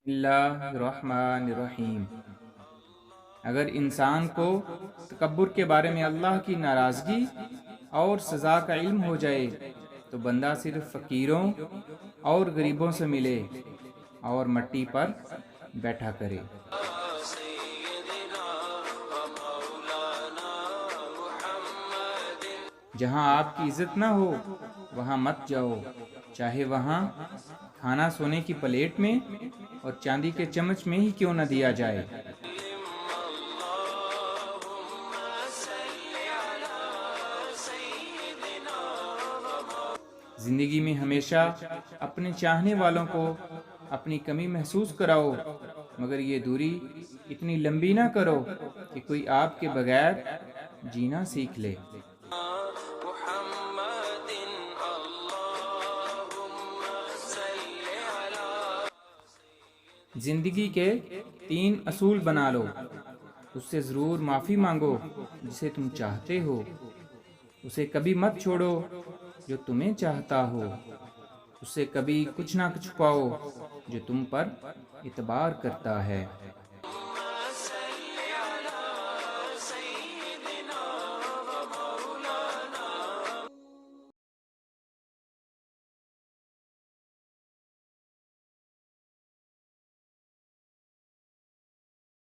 اللہ الرحمن الرحیم۔ اگر انسان کو تکبر کے بارے میں اللہ کی ناراضگی اور سزا کا علم ہو جائے تو بندہ صرف فقیروں اور غریبوں سے ملے اور مٹی پر بیٹھا کرے۔ جہاں آپ کی عزت نہ ہو وہاں مت جاؤ، چاہے وہاں کھانا سونے کی پلیٹ میں اور چاندی کے چمچ میں ہی کیوں نہ دیا جائے۔ زندگی میں ہمیشہ اپنے چاہنے والوں کو اپنی کمی محسوس کراؤ، مگر یہ دوری اتنی لمبی نہ کرو کہ کوئی آپ کے بغیر جینا سیکھ لے۔ زندگی کے 3 اصول بنا لو۔ اس سے ضرور معافی مانگو جسے تم چاہتے ہو، اسے کبھی مت چھوڑو جو تمہیں چاہتا ہو، اس سے کبھی کچھ نہ چھپاؤ جو تم پر اعتبار کرتا ہے۔